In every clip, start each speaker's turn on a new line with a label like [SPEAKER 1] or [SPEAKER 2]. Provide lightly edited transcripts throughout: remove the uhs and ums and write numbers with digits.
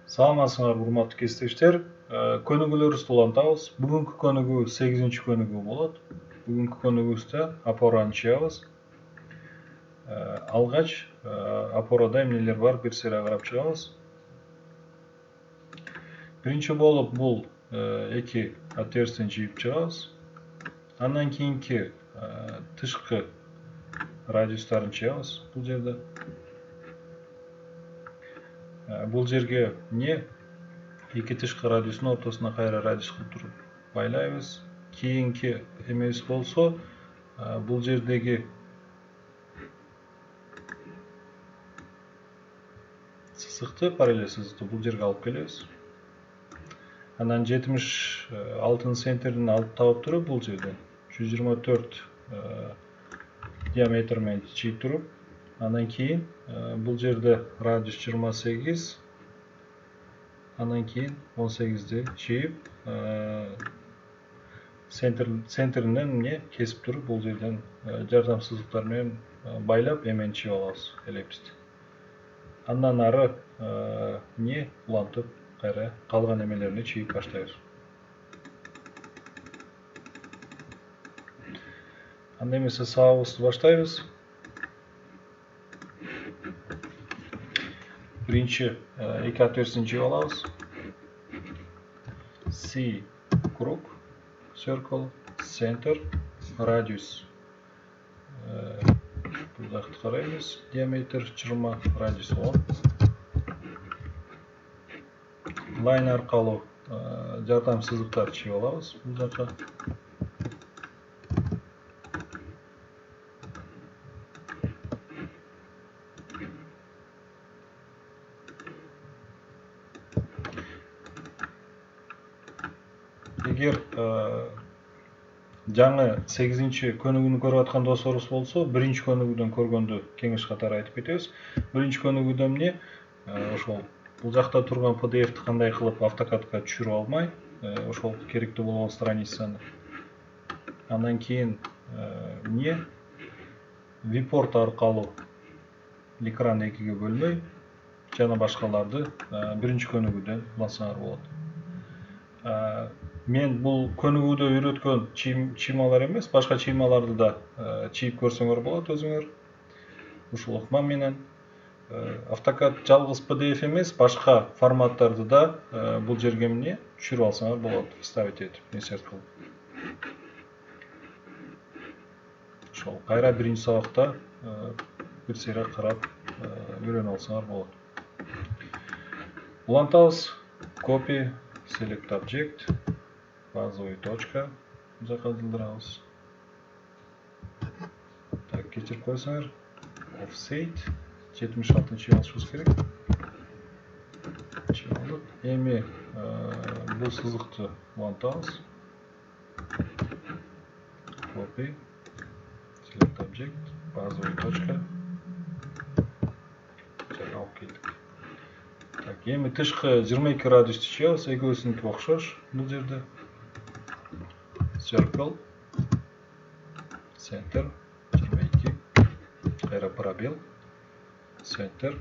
[SPEAKER 1] Саламатсыңар, урматтуу кесиптештер. Көнүгүүлөрүбүздү улантабыз. Бүгүнкү көнүгүү 8-чи көнүгүү болот. Бүгүнкү көнүгүүбүздө опораны чыябыз. Алгач опородо эмнелер бар бир сыйра карап чыгабыз. Биринчи болуп бул эки отверстияны чийип чыгабыз. Андан кийинки тышкы радиустарын чыябыз бул жерде. Бул жерге эки тышкы радиустун ортосуна кайра радиус кылып туруп байлайбыз. Кийинки эмебиз болсо, бул жердеги сызыкты, параллель сызыкты бул жерге алып келебиз. Анан 76 центнерин алып таап туруп бул жерден 124 диаметр менен чийип туруп, андан кийин бул жерде радиус 28, андан кийин 18ди чийип, центринен кесип туруп бул жерден жардам сызыктар менен байлап эмени чийип алабыз, элепсти. Андан ары улантып кайра калган эмелеrini чийип баштайбыз. Анда эмесе сабагыбызды баштайбыз. Биринчи эки отверстияны чийип алабыз. C круг, circle, center, радиус. Бул жакты карайбыз. Диаметр 20, радиус 10. Лайн аркылуу жардам сызыктар чийип алабыз бул жака. Эгер жаңы 8-чи көнүгүүнү көрүп аткан досторубуз болсо, биринчи көнүгүүдөн көргөндү кеңеш катары айтып кетебиз. Биринчи көнүгүүдө эмне? Ошол бул жакта турган PDF-ти кандай кылып автокадка түшүрүп алмай, ошол керектүү болгон страницаны. Андан кийин випорт аркылуу экранды экиге бөлмөй, жана башкаларды биринчи көнүгүүдөн улантсаңар болот. Мен бул көнүгүүдө үйрөткөн чыймалар эмес, башка чыймаларды да чийип көрсөңөр болот өзүңөр. Ушул ыкма менен автокад жалгыз PDF эмес, башка форматтарды да бул жерге түшүрүп алсаңар болот, вставить этип, инсерт кылып. Ошол кайра биринчи сабакта бир сыйра карап үйрөнүп алсаңар болот. Улантабыз. Copy, select object, базовый точка жака жылдырабыз. Так, кечирип койсоңор. Offset 76 чыйып алышыбыз керек. Чыйып алдык. Эми бул сызыкты улантабыз. Copy, select object, базовый точка. Жана алып келдик. Так, эми тышкы 22 радиусту чыябыз, экөөсүнүкү окшош бул жерде. Circle, center, 22, кайра пробел, center,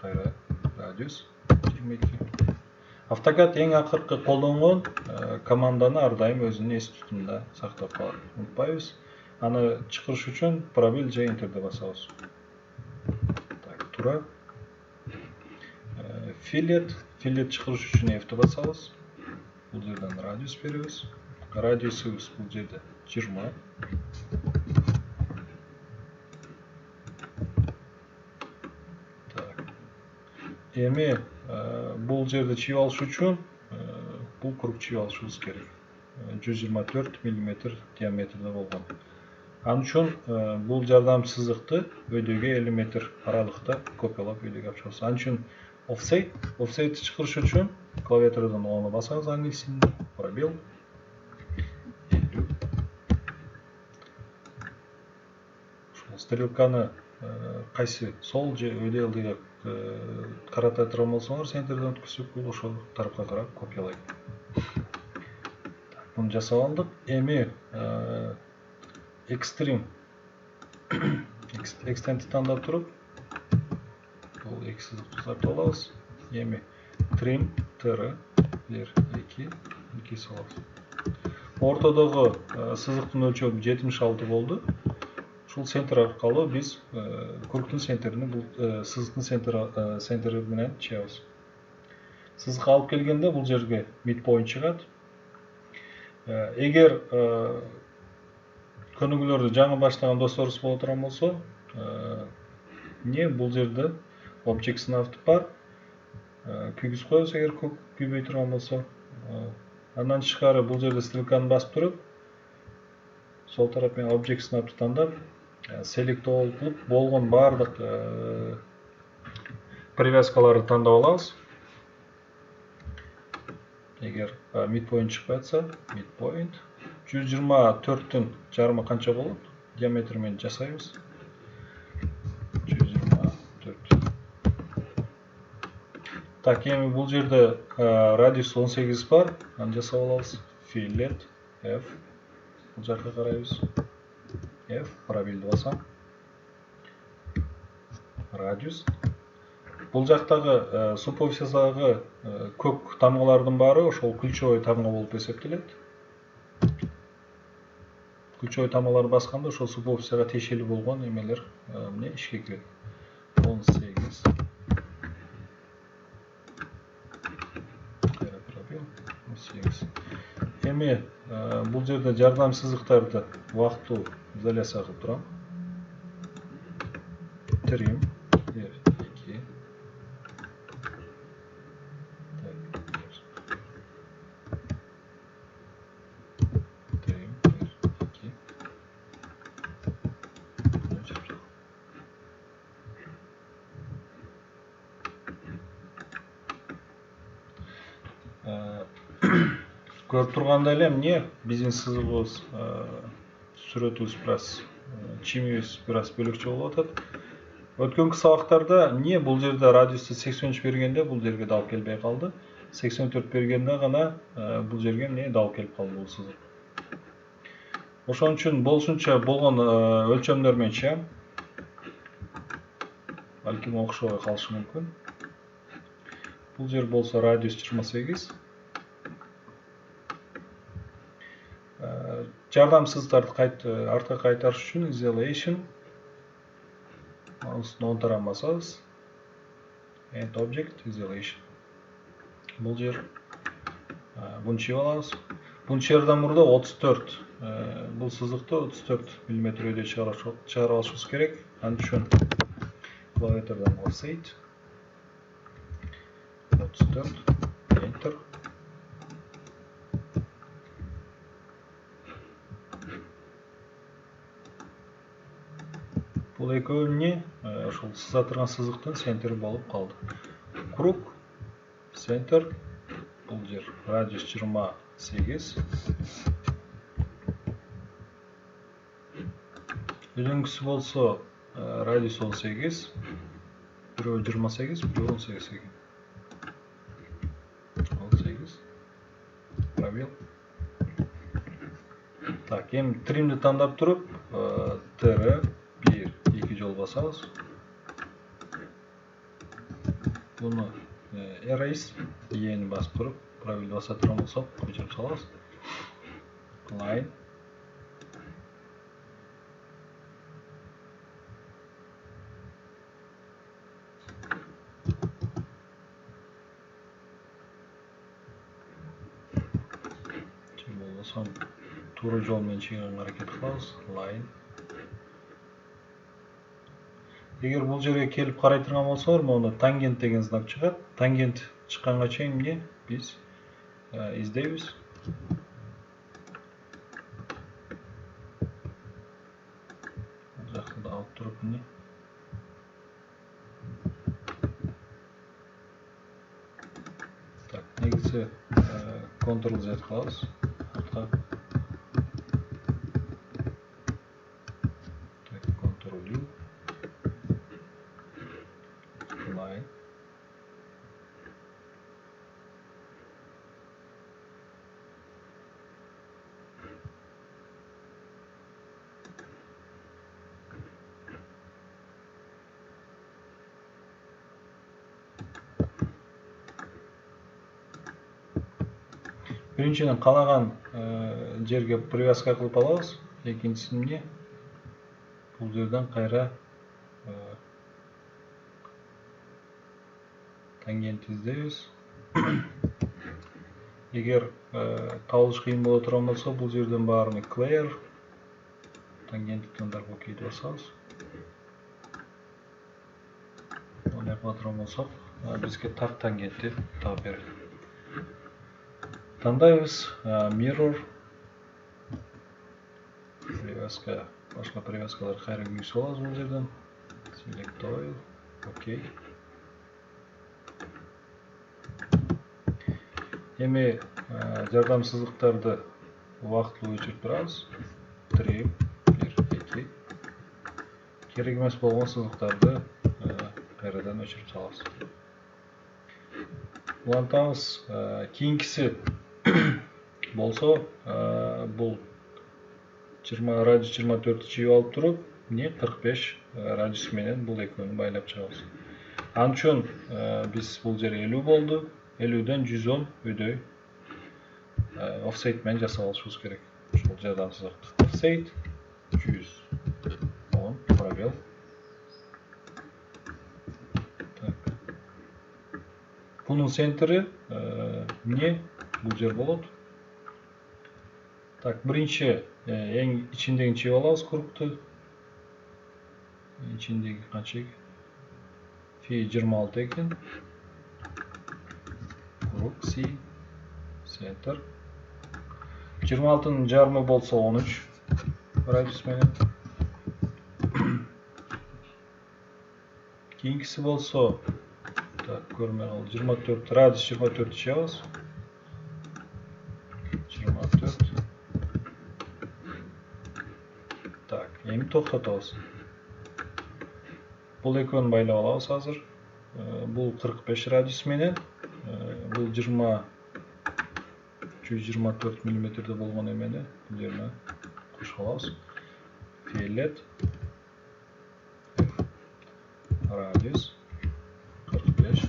[SPEAKER 1] кайра радиус 22. Автокад эң акыркы колдонгон команданы ар дайым өзүнүн эс тутумунда сактап калат. Унутпайбыз. Аны чакырыш үчүн пробел же энтерди басабыз. Так, туура. Fillet чакырыш үчүн F'ти басабыз. Бул жерден радиус беребиз. Радиусубуз бул жерде 20. Так. Эми бул жерде чийип алыш үчүн бул круг чийип алышыбыз керек. 124 мм диаметрде болгон. Ал үчүн бул жардам сызыкты өйдөгө 50 метр аралыкта копиялап өйдөгө алып чыгабыз. Ал үчүн offset чакырыш үчүн клавиатурадан O'ну басабыз, англисинде, пробел. Стрелканы кайсы сол же өйдө алдыга карата турган болсоңор, центрден өткүзүп, бул ошол тарапка карап копиялайт. Муну жасап алдык. Эми extend тандап туруп, бул эки сызыкты тартып алабыз. Эми Trim tr 1 2 2 салабыз. Ортодогу сызыктын өлчөмү 76 болду. Ушул центр аркылуу биз кругтун центрини бул сызыктын центри менен чыябыз. Сызыкка алып келгенде бул жерге midpoint чыгат. Эгер көнүгүүлөрдү жаңы баштаган досторубуз боло турган болсо, бул жерде object nav бар. Күйгүз коебуз эгер күйбөй турган болсо. Андан тышкары бул жерде стрелканы басып туруп, сол тарап менен object snap'ты тандап, select all кылып, болгон бардык привязкаларды тандап алабыз. Эгер midpoint чыкпай атса, midpoint 124-тün жарымы канча болот? Диаметр менен жасайбыз. 124. Так, эми бул жерде радиус 18 бар. Аны жасап алабыз. Fillet F. Бул жакка карайбыз. F пробелди басам. Радиус. Бул жактагы суповсиядагы көк тамгалардын баары ошол ключевой тамга болуп эсептелет. Ключевой тамгаларды басканда ошол суповсияга тиешелүү болгон эмелер эмне ишке кирет. 18. Пробел 18. Эми бул жерде жардам сызыктарды убактылуу изоляция кылып турам. Trim F2. Көрүп тургандай эле эмне биздин сызыгыбыз сүрөтүбүз бир аз чимибиз бир аз бөлөкчө болуп атат. Өткөнкү сабактарда эмне бул жерде радиусту 83 бергенде бул жерге да алып келбей калды. 84 бергенде гана бул жерге эмне да алып келип калды бул сызык. Ошон үчүн болушунча болгон өлчөмдөр менен чыгам. Балким окшобой калышы мүмкүн. Бул жер болсо радиус 28. Жардам сызыктарды артка кайтарыш үчүн isolation анын оң тарабын басабыз. And object isolation. Бул жер буну чыгып алабыз. Буну чыгардан мурда 34 бул сызыкты 34 мм өйдө чыгарып алышыбыз керек. Ал үчүн клавиатурадан offset 34 enter. Бул экөө эмне ошол сыза турган сызыктын центри болуп калды. Круг центр бул жер радиус 28. Өзөңкүсү болсо радиус 18. Бирөө 28, бирөө 18 экен. 18. Пробел. Так, эми тримди тандап туруп, tr 1-2 жол басабыз. Буну erase ени басып туруп, пробел баса турган болсок, көчүрүп салабыз. Line. Болбосо туура жол менен чыгарганга аракет кылабыз. Line. Эгер бул жерге келип карай турган болсоңор, монда тангент деген знак чыгат. Тангент чыкканга чейин эмне биз издейбиз. Бул жакта да алып туруп эмне. Так, негизи Ctrl Z кылабыз. Так, Ctrl U. Line. Биринчиден каалаган жерге привязка кылып алабыз. Экинчиси эмне? Бул жерден кайра тангент издейбиз. Эгер табылыш кыйын боло турган болсо, бул жерден баарын clear тангентти тандап окейди басабыз. Оны япа турган болсок, бизге так тангентти таап берет. Тандайбыз mirror привязка, башка привязкалар кайра күйгүзүп алабыз бул жерден. Select oil, окей. Эми жардам сызыктарды убактылуу өчүрүп турабыз. 3, 1, 2. Керек эмес болгон сызыктарды кайрадан өчүрүп салабыз. Улантабыз. Кийинкиси болсо, бул 20 радиус 24 чийип алып туруп, эмне 45 радиус менен бул экөөнү байлап чыгабыз. Ал үчүн биз бул жер 50 болду. 50ден 110 өдөй offset менен жасап алышыбыз керек. Ошол жардам сызыкты. Offset 110 пробел. Bunun центри эмне? Бул жер болот. Так, биринчи эң ичиндегин чийип алабыз кругту. İçindeki kancha ekan? Fi 26 ekan. Krug C center. 26'nın jarmı bolsa 13 radius menен. Keyingisi bolsa tak görmen ol 24 radius 24 чыгабыз. 24. Так, эми токтотобуз. Бул экөөнү байлап алабыз азыр. Бул 45 радиус менен, бул 124 мм болгон эмени бул жерге кошуп алабыз. Fillet радиус 45.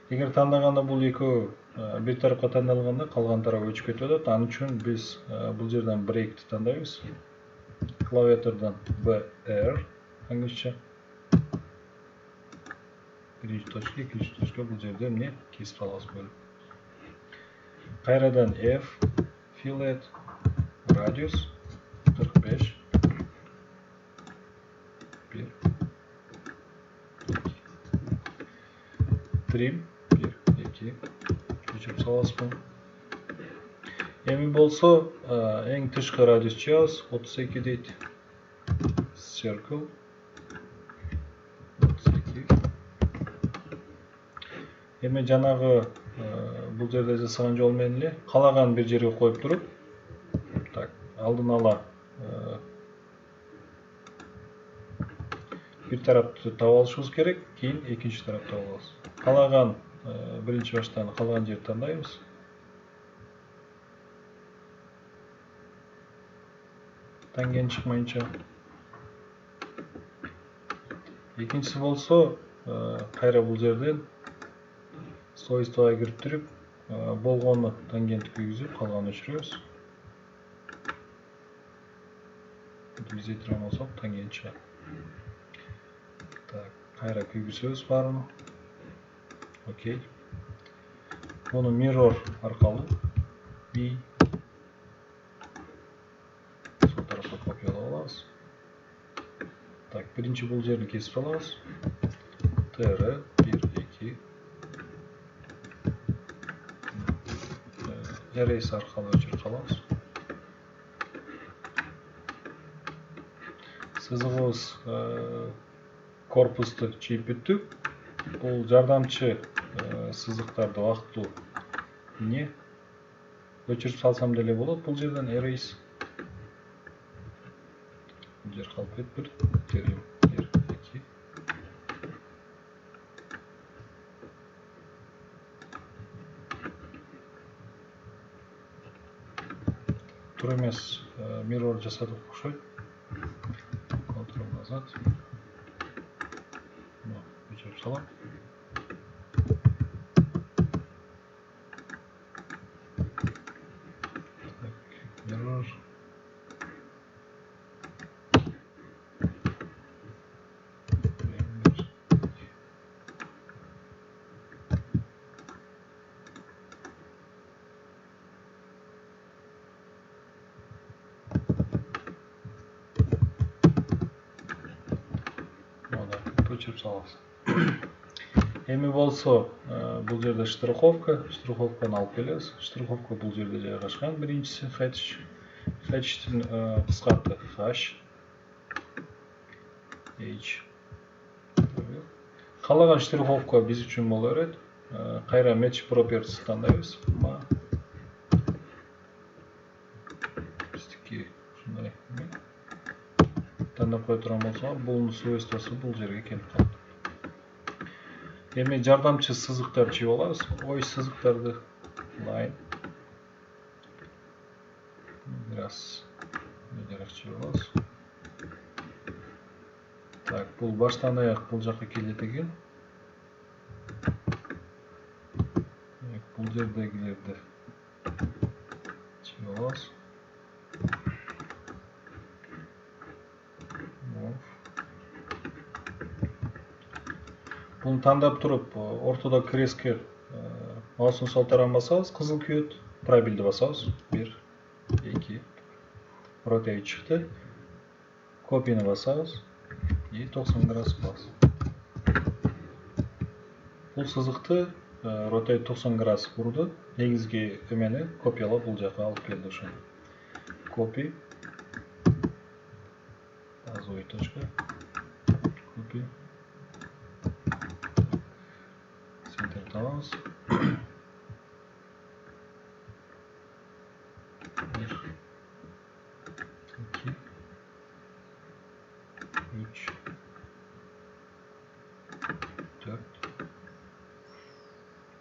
[SPEAKER 1] Эгер тандаганда бул экөө bir тарапка тандалганда калган тарап өчүп кетип атат. Анын үчүн биз бул жерден брейкти тандайбыз. Клавиатурдан BR англисча. Биринчи точка, экинчи точка бул жерде эмне кесип алабыз бөлүп. Кайрадан F fillet радиус 45. 1 trim 1 2 өчүрүп салабызбы. Эми болсо эң тышкы радиус чыгабыз 32 дейт. Circle 32. Эми жанагы бул жерде жасаган жол менен эле калаган бир жерге коюп туруп, так, алдын ала bir тарапты таап алышыбыз керек, кийин экинчи тарапты таап алабыз. Калаган биринчи баштан калган жерди тандайбыз. Тангент чыкмайынча. Экинчиси болсо, кайра бул жерден свойствага кирип болгону тангент күйгүзүп, калганын өчүрөбүз. Биздей турган болсок, тангент чыгат. Так, кайра күйгүзөбүз баарын. Окей. Муну mirror аркылуу B сол тарапка копиялап алабыз. Так, биринчи бул жерди кесип алабыз. TR 1 2 Erase аркылуу өчүрүп салабыз. Сызыгыбыз корпусту чийип бүттүк. Бул жардамчы сызыктарды убактылуу эмне өчүрүп салсам деле болот. Бул жерден erase. Бул жер калып кетти. Trim 1 2 тура эмес mirror жасадык окшойт. Ctrl назад. Өчүрүп салам. өчүрүп салабыз. Эми болсо, бул жерде штриховканы алып келебиз. Штриховка бул жерде жайгашкан. Биринчиси hatch. Hatch'тин кыскарты H. Каалаган штриховка биз үчүн боло берет. Кайра match properties тандайбыз. Биздики ушундай тандап кое турган болсо, бул свойствосу бул жерге келип калат. Эми жардамчы сызыктар чыгып алабыз. Ой сызыктарды line biraz чыгып алабыз. Так, бул баштан аяк бул жакка келет экен. Бул жердегилерди чыгып алабыз. Буну тандап туруп, ортодо крестке маусын сол тарабын басабыз, кызыл күйөт, пробелди басабыз. 1, 2, rotate чыкты. Копияны басабыз и 90 градус кылабыз. Бул сызыкты rotate 90 градус бурду. Негизги эмени копиялап бул жака алып келди ошо. Copy. Базовый точка. Copy. Center табабыз. 1, 2, 3, 4.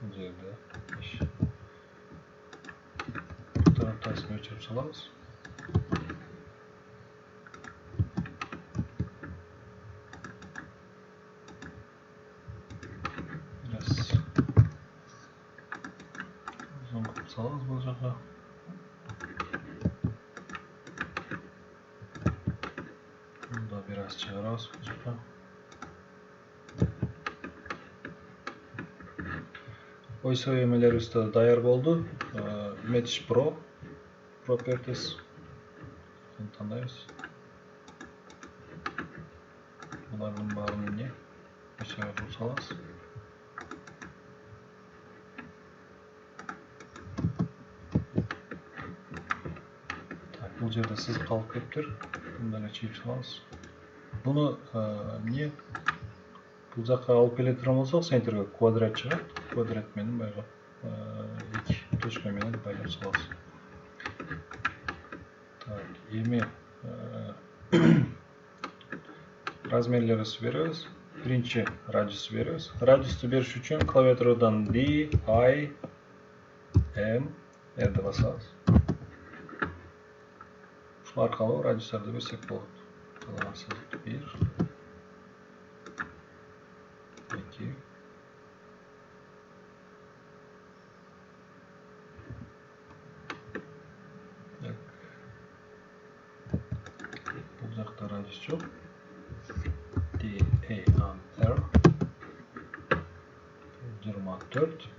[SPEAKER 1] Бул жерде 5. Бул тараптасын өчүрүп салабыз. Салабыз бул жака. Мында biraz чыгарабыз бул жака. Ойсо эмелерибиз да даяр болду. Match Pro Properties тандайбыз. Булардын баарын эмне? Өчүрүп салабыз. Бул жерде сызык калып кетиптир. Мындан эле чыгып салабыз. Буну эмне? Бул жака алып келе турган болсок, центрге квадрат чыгат. Квадрат менен байгы 2 точка менен байлап салабыз. Так, эми размерлерибизди беребиз. Биринчи радиусты беребиз. Радиусту бериш үчүн клавиатурадан D, I, M, R басабыз. Ушул аркылуу радиустарды берсек болот. Каалаган 1, 2, бул жакта радиус жок. D, A, M, R 24.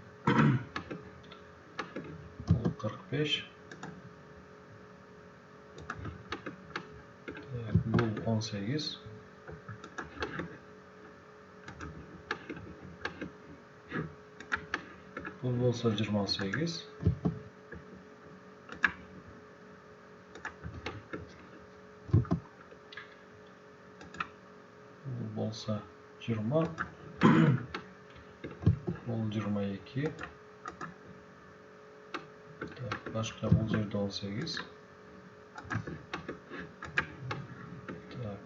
[SPEAKER 1] Бул 45. Бул 18. Бул болсо 28. Бул болсо 20. Бул 22. Так, башка бул жерде 18.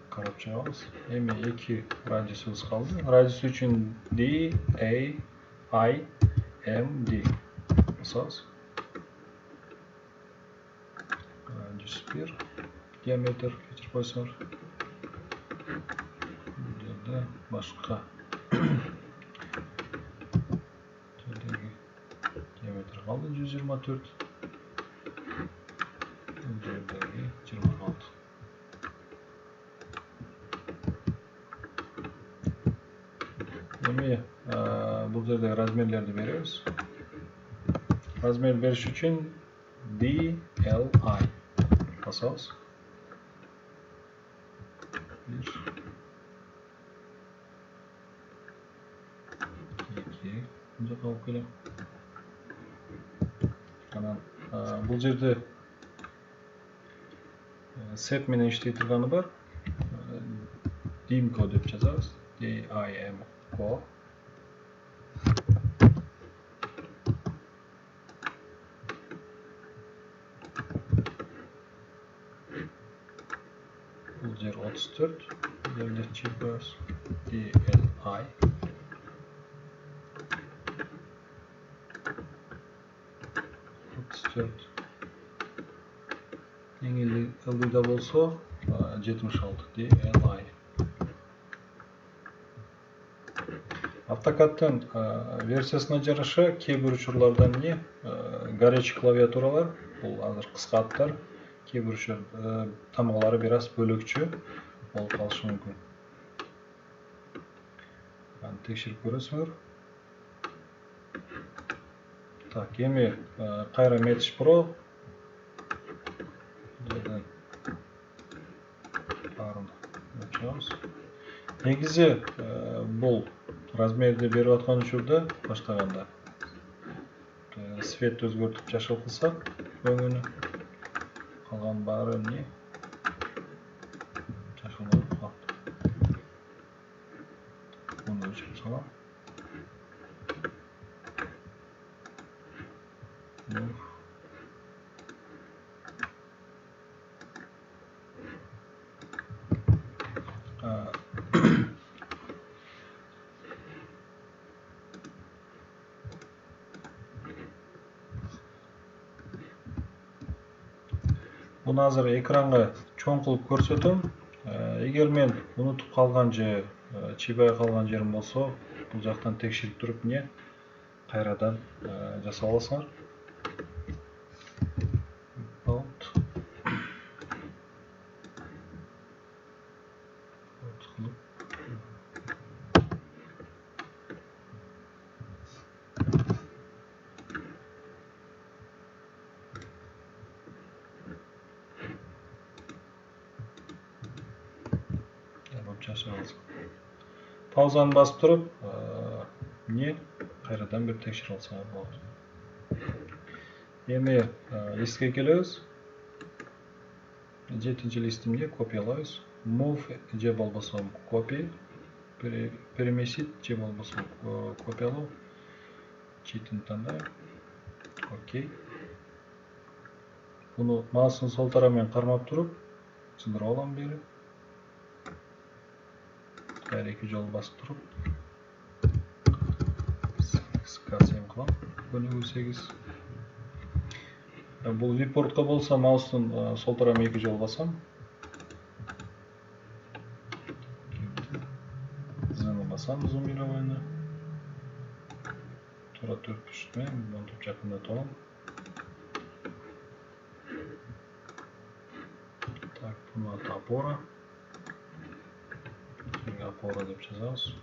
[SPEAKER 1] Карап чыгабыз. Эми 2 радиусубуз калды. Радиус үчүн D, A, I, M, D басабыз. Радиус 1. Диаметр кечирип койсоңор. Бул жерде башка диаметр калды 124. Бул жердеги 26. Эми бул жерде размерлерди беребиз. Размер бериш үчүн D, L, I басабыз. 1, жаққа алып келем. Анан бул жерде set менен иштей турганы бар. Dimco деп жазабыз. D-I-M-C-O. Бул жер 34. Жерде чип коебуз. D-L-I. Эң ылдыйда болсо 76 DLI. AutoCAD'тын версиясына жараша кээ бир учурларда горячий клавиатуралар, бул азыр кыска аттар, кээ бир тамгалары бир аз бөлөкчө болуп калышы мүмкүн. Аны текшерип көрөсүңөр. Так, эми кайра Mesh Pro негизи бул размерди берип аткан учурда баштаганда свет өзгөртүп жашыл кылсак, өңүнү калган баары жашыл болуп калат. Муну өчүрүп салам. Буну азыр экранга чоң кылып көрсөтөм. Эгер мен унутуп калган же чыйбай калган жерим болсо, бул жактан текшерип туруп кайрадан жасап аласыңар. Pauzаны басып туруп, кайрадан бир текшерип алсаңар болот. Эми листке келебиз. 7-нчи листимди копиялайбыз. Move же болбосо copy, переместить же болбосо копиялоо. Читин тандайм. Окей. Буну маустун сол тарабы менен кармап туруп, чындырып алам бери. Кайра 2 жолу басып туруп, K7 кылам. Көнүгүү 8. Бул випортко болсо маустун сол тарабына 2 жолу басам. Зыны басам зумирование. Тура 4 бүштүмө монтуп жакындатып алам. Так, буну аты опора. Опора деп жазабыз.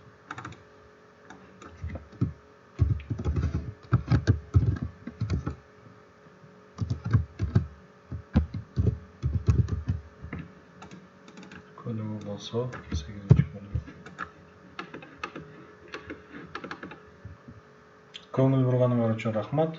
[SPEAKER 1] Көнүгүү болсо 8-нчи көнүгүү. Көңүл бурганыңар үчүн рахмат.